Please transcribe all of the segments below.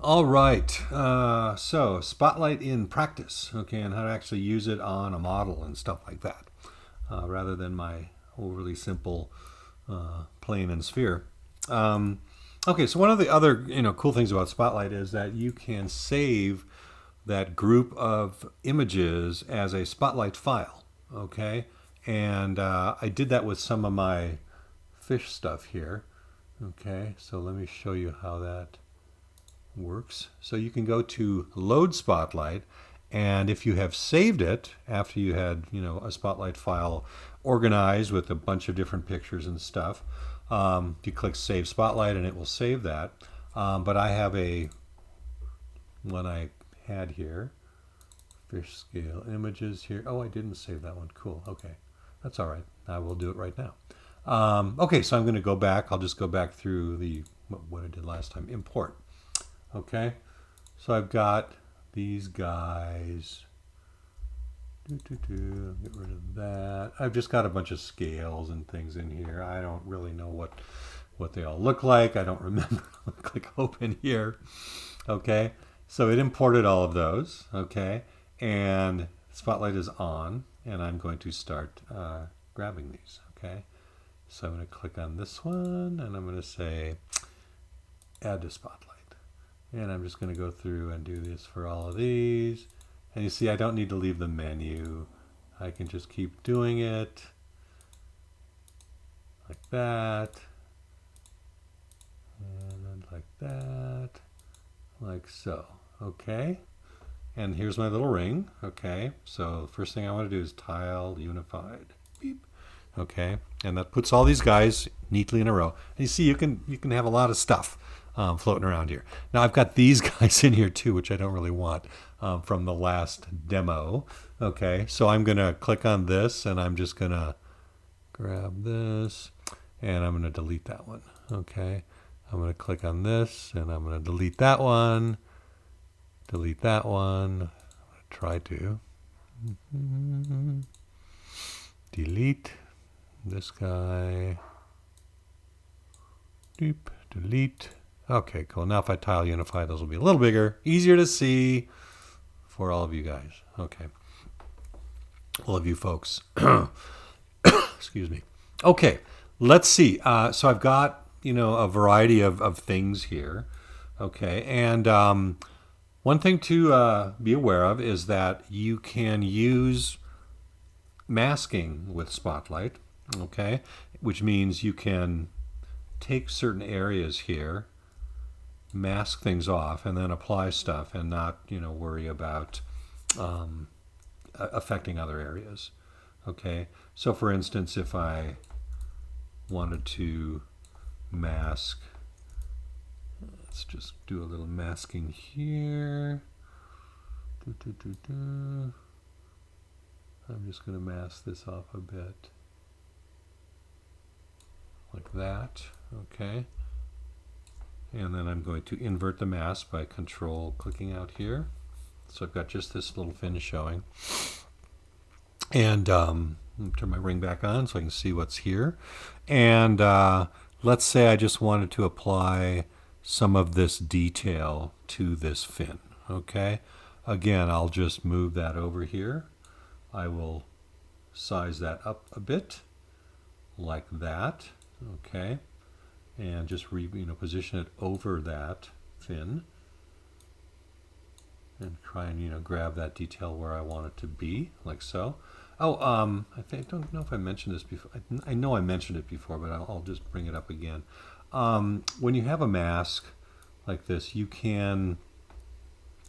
All right. So Spotlight in practice, okay, and how to actually use it on a model and stuff like that, rather than my overly simple plane and sphere. Um, okay, so one of the other cool things about Spotlight is that you can save that group of images as a Spotlight file, okay, and I did that with some of my fish stuff here. Okay, so let me show you how that works. So you can go to load Spotlight, and if you have saved it after you had a Spotlight file organized with a bunch of different pictures and stuff, you click Save Spotlight and it will save that. But I have a one I had here, fish scale images here. Oh, I didn't save that one. Cool. Okay, that's all right. I will do it right now. Okay, so I'm going to go back. I'll just go back through the what I did last time. Import. Okay, so I've got these guys. Get rid of that. I've just got a bunch of scales and things in here. I don't really know what they all look like. I don't remember. Click open here. Okay, so it imported all of those. Okay, and Spotlight is on, and I'm going to start grabbing these. Okay, so I'm going to click on this one, and I'm going to say add to Spotlight. And I'm just going to go through and do this for all of these. And you see, I don't need to leave the menu. I can just keep doing it like that, and like that, like so. Okay. And here's my little ring. Okay. So the first thing I want to do is tile unified. Beep. Okay. And that puts all these guys neatly in a row. And you see, you can have a lot of stuff floating around here. Now I've got these guys in here too, which I don't really want from the last demo. Okay, so I'm gonna click on this, and I'm just gonna grab this, and I'm gonna delete that one. Okay, I'm gonna click on this, and I'm gonna delete that one. Delete that one. Try to delete this guy. Deep delete. Okay, cool. Now if I tile unify, those will be a little bigger, easier to see for all of you guys. Okay. All of you folks. Excuse me. Okay, let's see. So I've got, a variety of things here. Okay, and one thing to be aware of is that you can use masking with Spotlight, okay, which means you can take certain areas here, mask things off, and then apply stuff and not worry about affecting other areas. Okay, so for instance, if I wanted to mask, let's just do a little masking here. I'm just going to mask this off a bit like that. Okay, and then I'm going to invert the mask by control clicking out here. So I've got just this little fin showing. And turn my ring back on so I can see what's here. And let's say I just wanted to apply some of this detail to this fin. Okay, again, I'll just move that over here. I will size that up a bit like that. Okay, and just position it over that fin, and try and grab that detail where I want it to be, like so. Oh, I don't know if I mentioned this before. I know I mentioned it before, but I'll just bring it up again. When you have a mask like this, you can.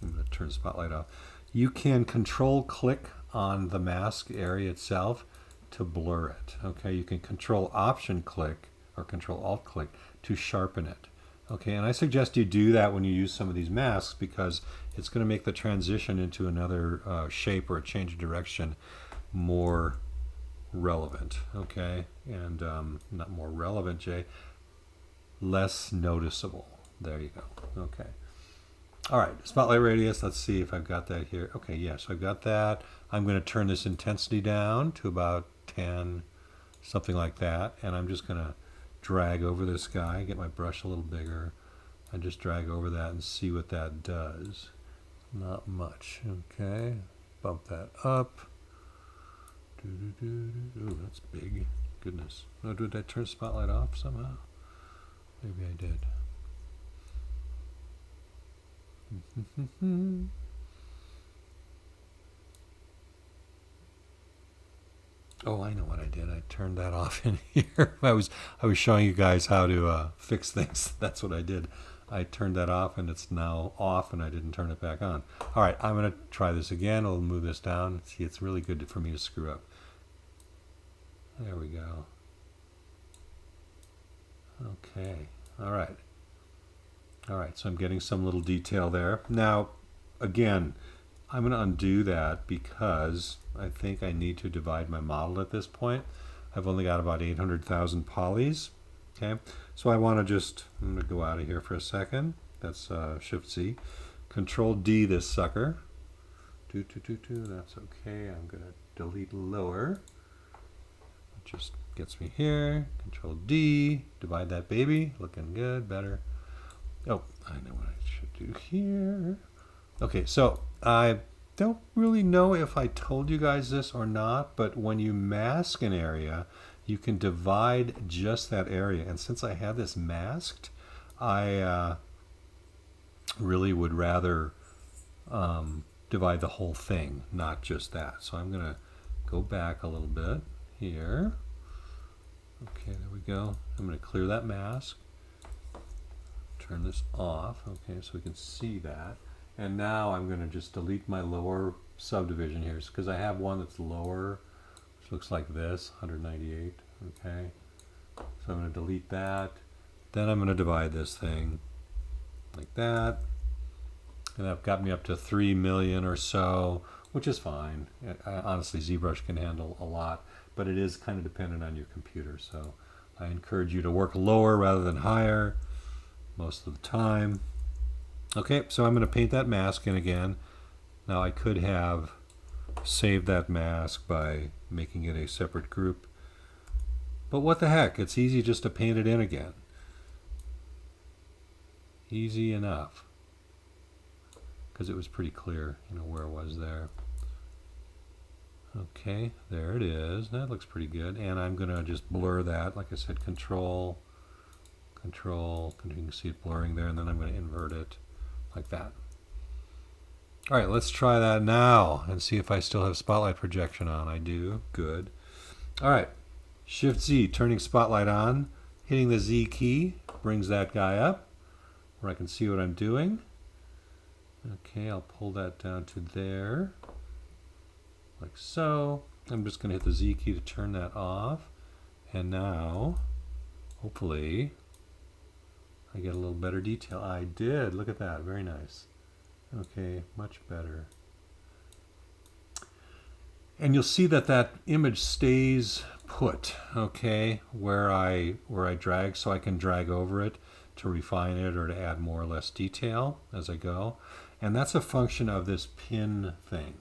I'm going to turn the spotlight off. You can control click on the mask area itself to blur it. Okay, you can control option click or control alt click to sharpen it. Okay, and I suggest you do that when you use some of these masks because it's going to make the transition into another shape or a change of direction more relevant. Okay, and not more relevant, Jay, less noticeable. There you go. Okay. All right, spotlight radius, let's see if I've got that here. Okay, yes, I've got that. I'm going to turn this intensity down to about 10, something like that, and I'm just going to drag over this guy, get my brush a little bigger, I just drag over that and see what that does. Not much. Okay, bump that up. Ooh, that's big. Goodness. Oh, did I turn spotlight off somehow? Maybe I did. Oh, I know what I did. I turned that off in here. I was showing you guys how to fix things. That's what I did. I turned that off and it's now off and I didn't turn it back on. All right, I'm going to try this again. I'll move this down. See, it's really good for me to screw up. There we go. Okay. All right. All right, so I'm getting some little detail there. Now, again, I'm going to undo that because I think I need to divide my model at this point. I've only got about 800,000 polys. Okay, so I want to just, I'm going to go out of here for a second. That's Shift-Z. Control-D this sucker. That's okay. I'm going to delete lower. It just gets me here. Control-D. Divide that baby. Looking good, better. Oh, I know what I should do here. Okay, so I don't really know if I told you guys this or not, but when you mask an area, you can divide just that area. And since I have this masked, I really would rather divide the whole thing, not just that. So I'm going to go back a little bit here. Okay, there we go. I'm going to clear that mask. Turn this off, okay, so we can see that. And now I'm going to just delete my lower subdivision here because I have one that's lower, which looks like this, 198, okay. So I'm going to delete that. Then I'm going to divide this thing like that. And that got me up to 3 million or so, which is fine. Honestly, ZBrush can handle a lot, but it is kind of dependent on your computer. So I encourage you to work lower rather than higher most of the time. Okay, so I'm going to paint that mask in again. Now I could have saved that mask by making it a separate group, but what the heck, it's easy just to paint it in again. Easy enough, because it was pretty clear, you know, where it was there. Okay, there it is. That looks pretty good, and I'm going to just blur that. Like I said, control, you can see it blurring there, and then I'm going to invert it like that. All right, let's try that now and see if I still have spotlight projection on. I do. Good. All right, Shift-Z, turning spotlight on, hitting the Z key brings that guy up where I can see what I'm doing. Okay, I'll pull that down to there, like so. I'm just going to hit the Z key to turn that off, and now, hopefully, I get a little better detail. I did. Look at that. Very nice. Okay, much better. And you'll see that that image stays put, okay, where I drag, so I can drag over it to refine it or to add more or less detail as I go. And that's a function of this pin thing,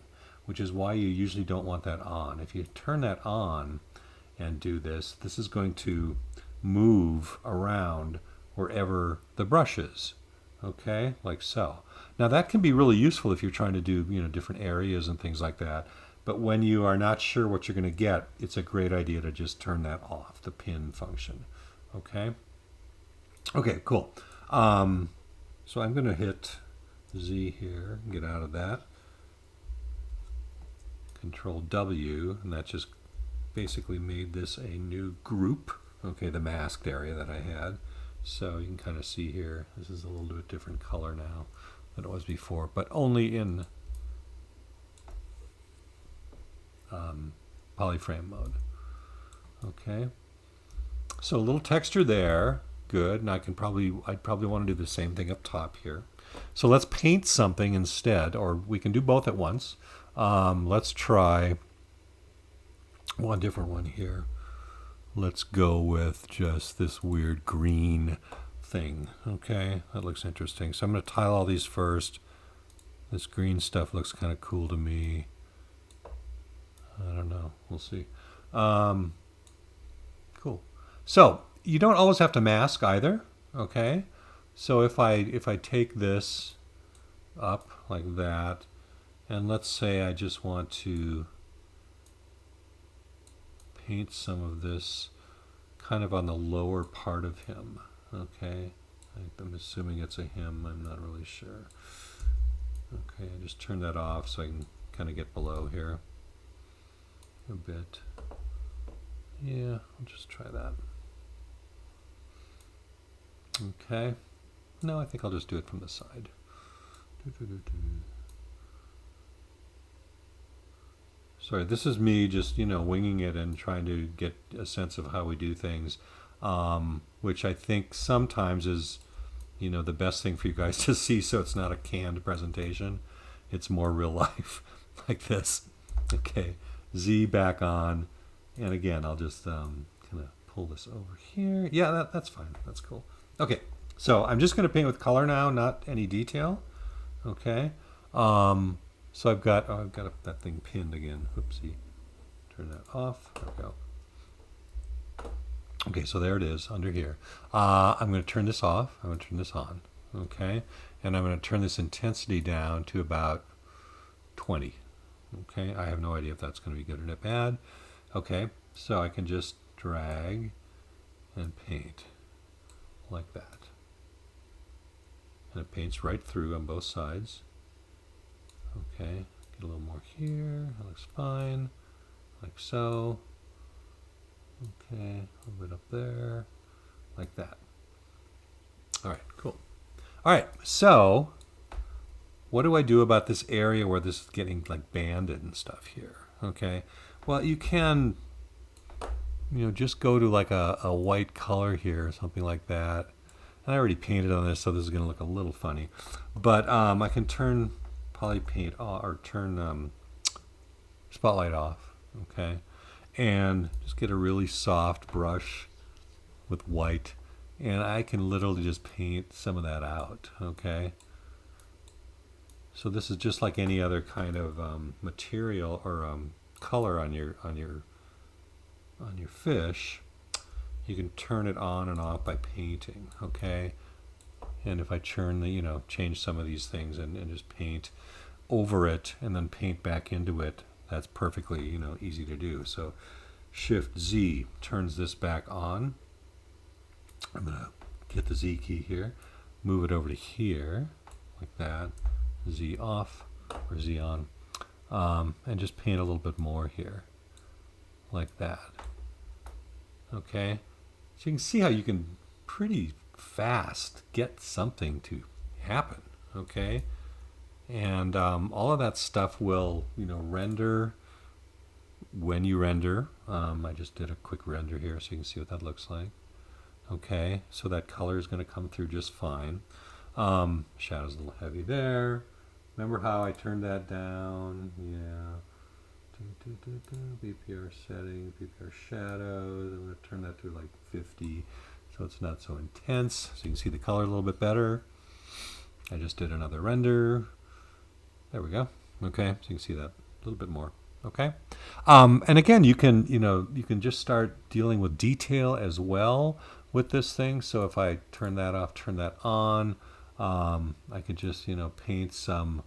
which is why you usually don't want that on. If you turn that on and do this, this is going to move around wherever the brush is, okay, like so. Now that can be really useful if you're trying to do, you know, different areas and things like that. But when you are not sure what you're going to get, it's a great idea to just turn that off, the pin function, okay? Okay, cool. So I'm going to hit Z here and get out of that. Control W, and that just basically made this a new group, okay, the masked area that I had. So you can kind of see here, this is a little bit different color now than it was before, but only in polyframe mode. Okay, so a little texture there, good. And I'd probably want to do the same thing up top here. So let's paint something instead, or we can do both at once. Let's try one different one here. Let's go with just this weird green thing. Okay, that looks interesting. So I'm going to tile all these first. This green stuff looks kind of cool to me. I don't know. We'll see. Cool. So you don't always have to mask either. Okay. So if I take this up like that, and let's say I just want to paint some of this kind of on the lower part of him. Okay, I'm assuming it's a him, I'm not really sure. Okay, I just turn that off so I can kind of get below here a bit. Yeah, I'll just try that. Okay. No, I think I'll just do it from the side. Sorry, this is me just, winging it and trying to get a sense of how we do things, which I think sometimes is, the best thing for you guys to see, so it's not a canned presentation. It's more real life, like this. Okay, Z back on, and again, I'll just kind of pull this over here. Yeah, that's fine. That's cool. Okay, so I'm just going to paint with color now, not any detail. Okay, so I've got that thing pinned again. Oopsie, turn that off. There we go. Okay, so there it is under here. I'm going to turn this off. I'm going to turn this on. Okay, and I'm going to turn this intensity down to about 20. Okay, I have no idea if that's going to be good or bad. Okay, so I can just drag and paint like that. And it paints right through on both sides. Okay, get a little more here. That looks fine, like so. Okay, a little bit up there, like that. All right, cool. All right, so what do I do about this area where this is getting like banded and stuff here? Okay, well, you can, just go to like a white color here or something like that. And I already painted on this, so this is going to look a little funny. But I can turn poly paint off, or turn spotlight off, okay? And just get a really soft brush with white, and I can literally just paint some of that out, okay? So this is just like any other kind of material or color on your fish. You can turn it on and off by painting, okay? And if I turn the, change some of these things and just paint over it and then paint back into it, that's perfectly, easy to do. So Shift Z turns this back on. I'm going to get the Z key here, move it over to here, like that, Z off or Z on, and just paint a little bit more here, like that. Okay, so you can see how you can pretty fast get something to happen, okay? And all of that stuff will, render when you render. I just did a quick render here so you can see what that looks like. Okay, so that color is going to come through just fine. Shadow's a little heavy there. Remember how I turned that down? Yeah. BPR settings, BPR shadows. I'm going to turn that to like 50 so it's not so intense. So you can see the color a little bit better. I just did another render. There we go. Okay, so you can see that a little bit more. Okay, and again, you can just start dealing with detail as well with this thing. So if I turn that off, turn that on, I could just paint some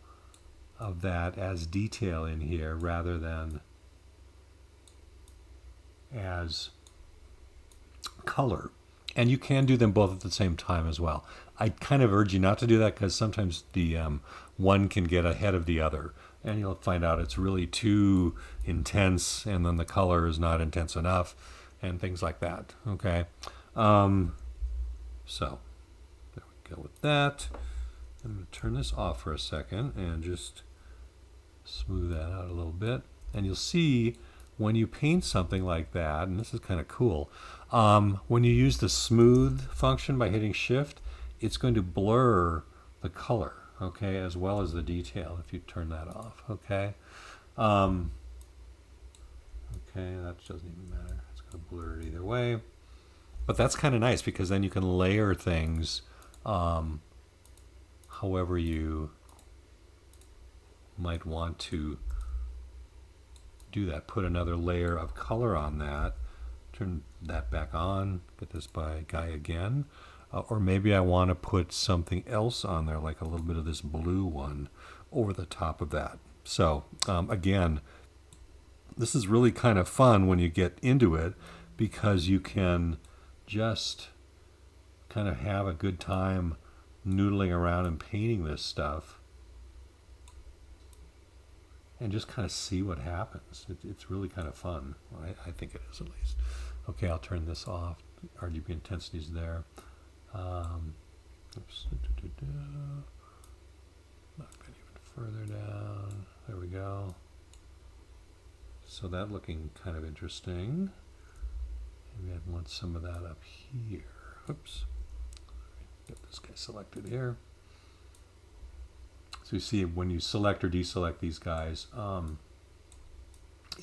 of that as detail in here rather than as color. And you can do them both at the same time as well. I kind of urge you not to do that because sometimes the one can get ahead of the other, and you'll find out it's really too intense, and then the color is not intense enough, and things like that. Okay, so there we go with that. I'm going to turn this off for a second and just smooth that out a little bit, and you'll see when you paint something like that, and this is kind of cool, when you use the smooth function by hitting shift, it's going to blur the color, okay, as well as the detail if you turn that off, okay? Okay, that doesn't even matter. It's going to blur it either way. But that's kind of nice because then you can layer things however you might want to do that. Put another layer of color on that. Turn that back on. Get this guy again. or maybe I want to put something else on there, like a little bit of this blue one over the top of that. So again, this is really kind of fun when you get into it, because you can just kind of have a good time noodling around and painting this stuff and just kind of see what happens. It's really kind of fun. I think it is, at least. Okay, I'll turn this off. RGB intensity is there. Oops. Knock that even further down. There we go. So that looking kind of interesting. Maybe I want some of that up here. Oops. Get this guy selected here. So you see, when you select or deselect these guys,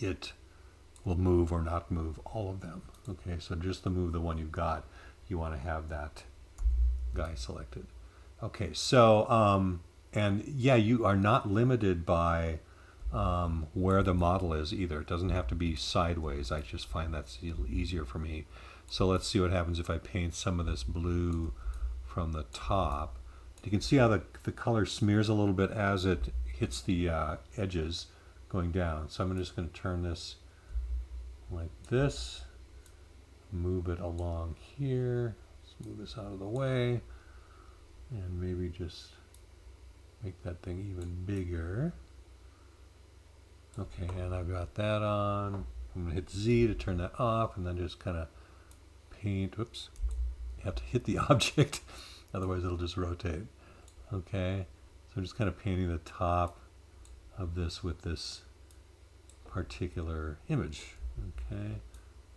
it will move or not move all of them. Okay, so just to move the one you've got, you want to have that guy selected. Okay, so and yeah, you are not limited by where the model is either. It doesn't have to be sideways. I just find that's a little easier for me. So let's see what happens if I paint some of this blue from the top. You can see how the color smears a little bit as it hits the edges going down. So I'm just going to turn this like this, move it along here, let's move this out of the way, and maybe just make that thing even bigger. Okay, and I've got that on. I'm going to hit Z to turn that off, and then just kind of paint. Whoops. You have to hit the object, otherwise it'll just rotate. Okay, so I'm just kind of painting the top of this with this particular image. Okay,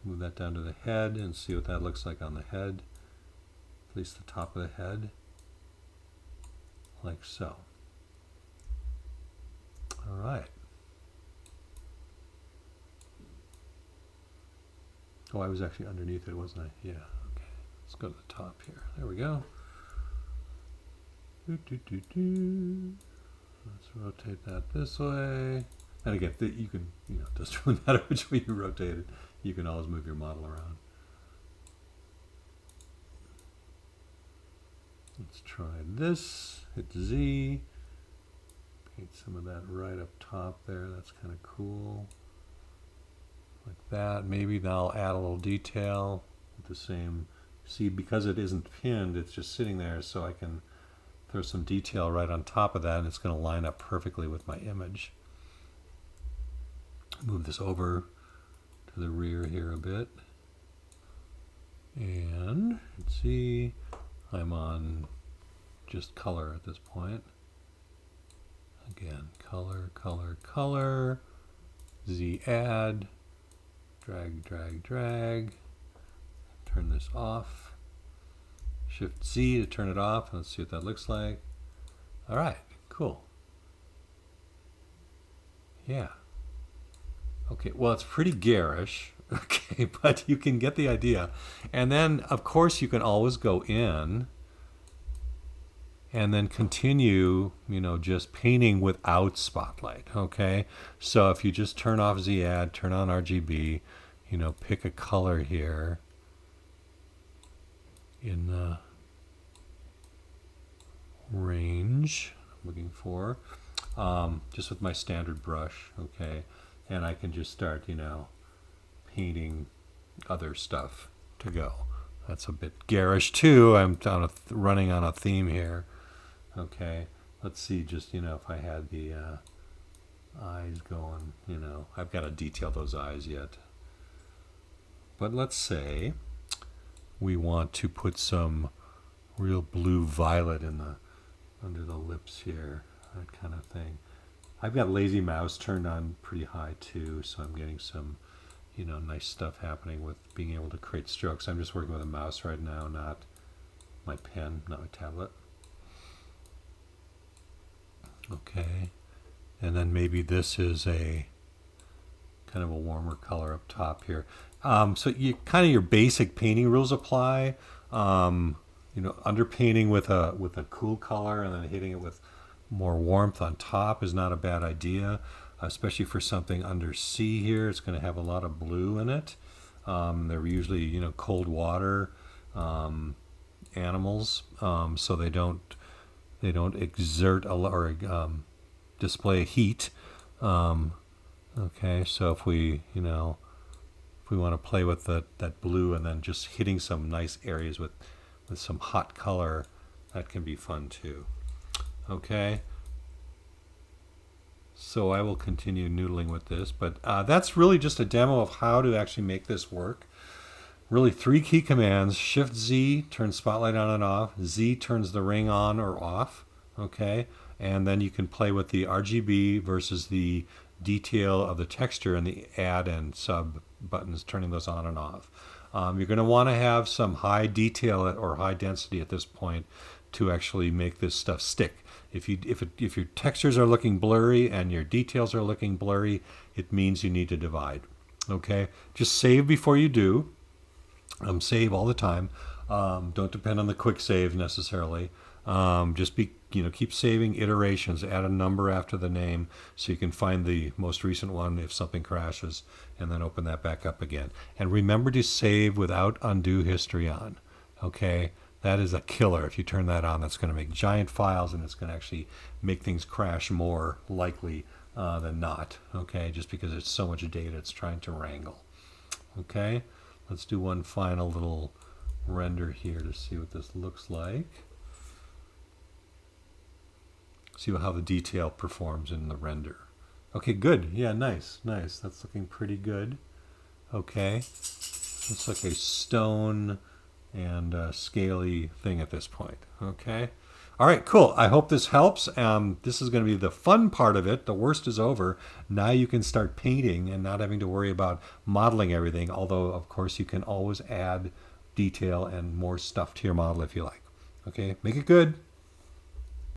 move that down to the head and see what that looks like on the head, at least the top of the head, like so. All right. Oh, I was actually underneath it, wasn't I? Yeah, okay. Let's go to the top here. There we go. Let's rotate that this way. And again, you can, it doesn't really matter which way you rotate it. You can always move your model around. Let's try this. Hit Z. Paint some of that right up top there. That's kind of cool. Like that. Maybe now I'll add a little detail with the same. See, because it isn't pinned, it's just sitting there, so I can throw some detail right on top of that, and it's going to line up perfectly with my image. Move this over to the rear here a bit. And let's see, I'm on just color at this point. Again, color, color, color. Z add. Drag, drag, drag. Turn this off. Shift Z to turn it off. Let's see what that looks like. All right, cool. Yeah. Okay, well, it's pretty garish, okay, but you can get the idea. And then, of course, you can always go in and then continue, just painting without Spotlight, okay? So if you just turn off Z Add, turn on RGB, pick a color here in the range I'm looking for, just with my standard brush, okay? And I can just start, painting other stuff to go. That's a bit garish too. I'm running on a theme here. Okay, let's see just, if I had the eyes going, I've got to detail those eyes yet. But let's say we want to put some real blue violet in under the lips here, that kind of thing. I've got Lazy Mouse turned on pretty high too, so I'm getting some, nice stuff happening with being able to create strokes. I'm just working with a mouse right now, not my pen, not my tablet. Okay, and then maybe this is a kind of a warmer color up top here. So you kind of your basic painting rules apply. Underpainting with a cool color and then hitting it with more warmth on top is not a bad idea, especially for something under C here. It's going to have a lot of blue in it. They're usually, cold water animals, so they don't exert a lot or display heat. Okay, so if we if we want to play with that blue and then just hitting some nice areas with some hot color, that can be fun too. Okay. So I will continue noodling with this, but that's really just a demo of how to actually make this work. Really 3 key commands. Shift Z turns spotlight on and off. Z turns the ring on or off. Okay. And then you can play with the RGB versus the detail of the texture and the add and sub buttons, turning those on and off. You're going to want to have some high detail or high density at this point to actually make this stuff stick. If your textures are looking blurry and your details are looking blurry, it means you need to divide. Okay, just save before you do. Save all the time. Don't depend on the quick save necessarily. Just keep saving iterations. Add a number after the name so you can find the most recent one if something crashes, and then open that back up again. And remember to save without undo history on. Okay. That is a killer. If you turn that on, that's going to make giant files, and it's going to actually make things crash more likely than not. Okay, just because it's so much data it's trying to wrangle. Okay, let's do one final little render here to see what this looks like. See how the detail performs in the render. Okay, good. Yeah, nice. That's looking pretty good. Okay, looks like a stone and scaly thing at this point. Okay. All right, cool. I hope this helps. This is going to be the fun part of it. The worst is over. Now you can start painting and not having to worry about modeling everything. Although, of course, you can always add detail and more stuff to your model if you like. Okay, make it good.